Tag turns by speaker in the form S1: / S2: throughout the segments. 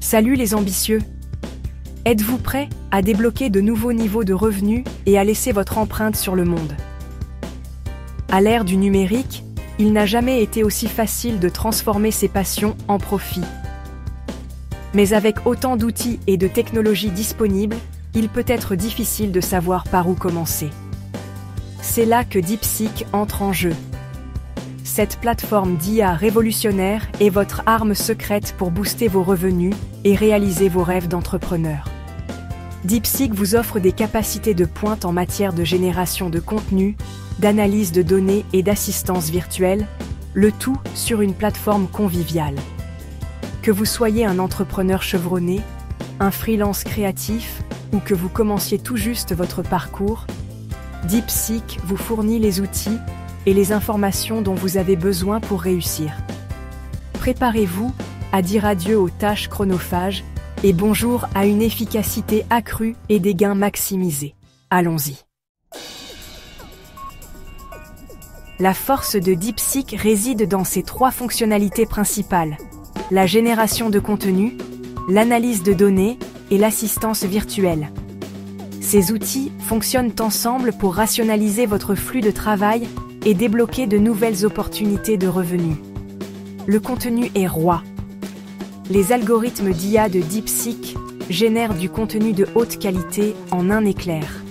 S1: Salut les ambitieux! Êtes-vous prêts à débloquer de nouveaux niveaux de revenus et à laisser votre empreinte sur le monde? À l'ère du numérique, il n'a jamais été aussi facile de transformer ses passions en profit. Mais avec autant d'outils et de technologies disponibles, il peut être difficile de savoir par où commencer. C'est là que DeepSeek entre en jeu. Cette plateforme d'IA révolutionnaire est votre arme secrète pour booster vos revenus et réaliser vos rêves d'entrepreneur. DeepSeek vous offre des capacités de pointe en matière de génération de contenu, d'analyse de données et d'assistance virtuelle, le tout sur une plateforme conviviale. Que vous soyez un entrepreneur chevronné, un freelance créatif ou que vous commenciez tout juste votre parcours, DeepSeek vous fournit les outils et les informations dont vous avez besoin pour réussir. Préparez-vous à dire adieu aux tâches chronophages et bonjour à une efficacité accrue et des gains maximisés. Allons-y. La force de DeepSeek réside dans ses trois fonctionnalités principales: la génération de contenu, l'analyse de données et l'assistance virtuelle. Ces outils fonctionnent ensemble pour rationaliser votre flux de travail et débloquer de nouvelles opportunités de revenus. Le contenu est roi. Les algorithmes d'IA de DeepSeek génèrent du contenu de haute qualité en un éclair.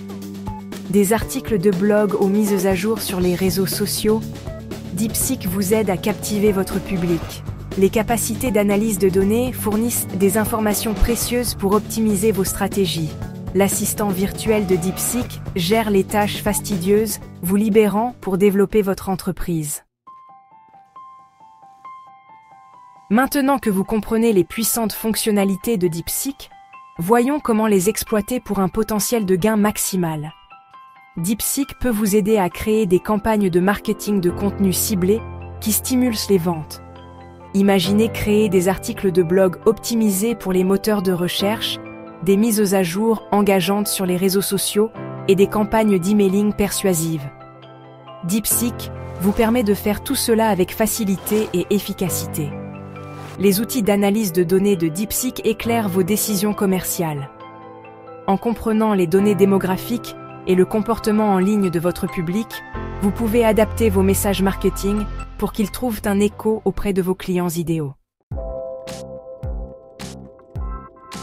S1: Des articles de blog aux mises à jour sur les réseaux sociaux, DeepSeek vous aide à captiver votre public. Les capacités d'analyse de données fournissent des informations précieuses pour optimiser vos stratégies. L'assistant virtuel de DeepSeek gère les tâches fastidieuses, vous libérant pour développer votre entreprise. Maintenant que vous comprenez les puissantes fonctionnalités de DeepSeek, voyons comment les exploiter pour un potentiel de gain maximal. DeepSeek peut vous aider à créer des campagnes de marketing de contenu ciblées qui stimulent les ventes. Imaginez créer des articles de blog optimisés pour les moteurs de recherche, des mises à jour engageantes sur les réseaux sociaux et des campagnes d'emailing persuasives. DeepSeek vous permet de faire tout cela avec facilité et efficacité. Les outils d'analyse de données de DeepSeek éclairent vos décisions commerciales. En comprenant les données démographiques et le comportement en ligne de votre public, vous pouvez adapter vos messages marketing pour qu'ils trouvent un écho auprès de vos clients idéaux.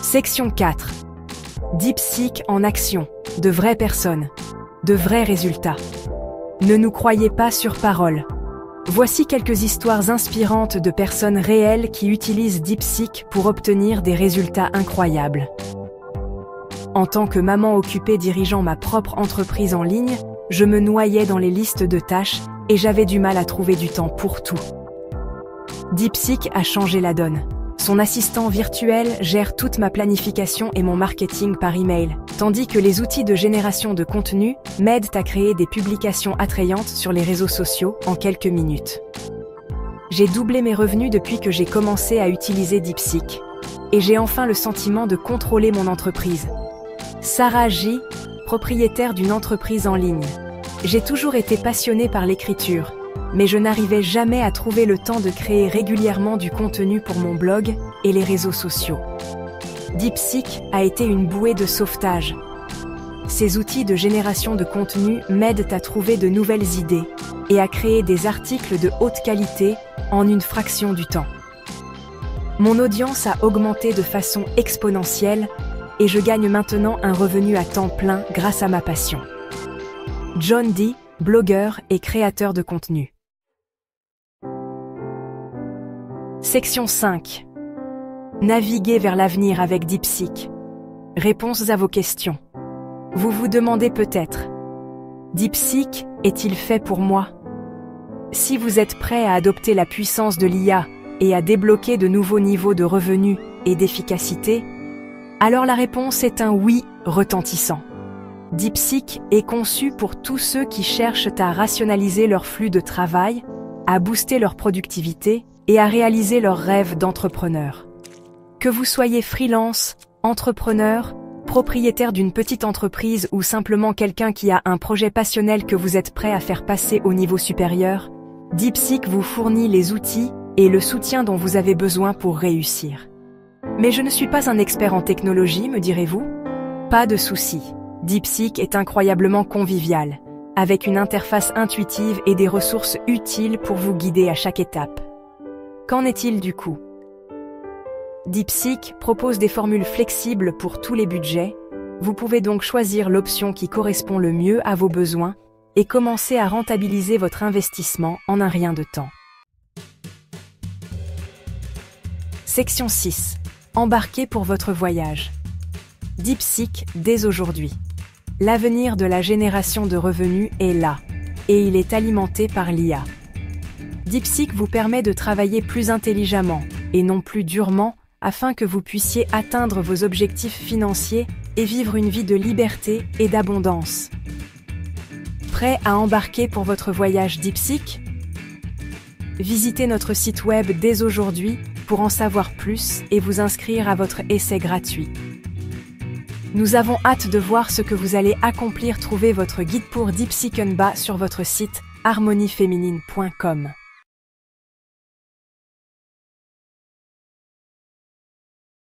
S1: Section 4. DeepSeek en action. De vraies personnes. De vrais résultats. Ne nous croyez pas sur parole. Voici quelques histoires inspirantes de personnes réelles qui utilisent DeepSeek pour obtenir des résultats incroyables. En tant que maman occupée dirigeant ma propre entreprise en ligne, je me noyais dans les listes de tâches et j'avais du mal à trouver du temps pour tout. DeepSeek a changé la donne. Son assistant virtuel gère toute ma planification et mon marketing par email, tandis que les outils de génération de contenu m'aident à créer des publications attrayantes sur les réseaux sociaux en quelques minutes. J'ai doublé mes revenus depuis que j'ai commencé à utiliser DeepSeek. Et j'ai enfin le sentiment de contrôler mon entreprise. Sarah J., propriétaire d'une entreprise en ligne. J'ai toujours été passionnée par l'écriture, mais je n'arrivais jamais à trouver le temps de créer régulièrement du contenu pour mon blog et les réseaux sociaux. DeepSeek a été une bouée de sauvetage. Ces outils de génération de contenu m'aident à trouver de nouvelles idées et à créer des articles de haute qualité en une fraction du temps. Mon audience a augmenté de façon exponentielle et je gagne maintenant un revenu à temps plein grâce à ma passion. John D., blogueur et créateur de contenu. Section 5. Naviguer vers l'avenir avec DeepSeek. Réponses à vos questions. Vous vous demandez peut-être: DeepSeek est-il fait pour moi? Si vous êtes prêt à adopter la puissance de l'IA et à débloquer de nouveaux niveaux de revenus et d'efficacité, alors la réponse est un oui retentissant. DeepSeek est conçu pour tous ceux qui cherchent à rationaliser leur flux de travail, à booster leur productivité et à réaliser leurs rêves d'entrepreneur. Que vous soyez freelance, entrepreneur, propriétaire d'une petite entreprise ou simplement quelqu'un qui a un projet passionnel que vous êtes prêt à faire passer au niveau supérieur, DeepSeek vous fournit les outils et le soutien dont vous avez besoin pour réussir. Mais je ne suis pas un expert en technologie, me direz-vous? Pas de souci. DeepSeek est incroyablement convivial, avec une interface intuitive et des ressources utiles pour vous guider à chaque étape. Qu'en est-il du coût? DeepSeek propose des formules flexibles pour tous les budgets. Vous pouvez donc choisir l'option qui correspond le mieux à vos besoins et commencer à rentabiliser votre investissement en un rien de temps. Section 6. Embarquez pour votre voyage. DeepSeek dès aujourd'hui. L'avenir de la génération de revenus est là, et il est alimenté par l'IA. DeepSeek vous permet de travailler plus intelligemment, et non plus durement, afin que vous puissiez atteindre vos objectifs financiers et vivre une vie de liberté et d'abondance. Prêt à embarquer pour votre voyage DeepSeek? Visitez notre site web dès aujourd'hui pour en savoir plus et vous inscrire à votre essai gratuit. Nous avons hâte de voir ce que vous allez accomplir. Trouvez votre guide pour DeepSeek en bas sur votre site harmonieféminine.com.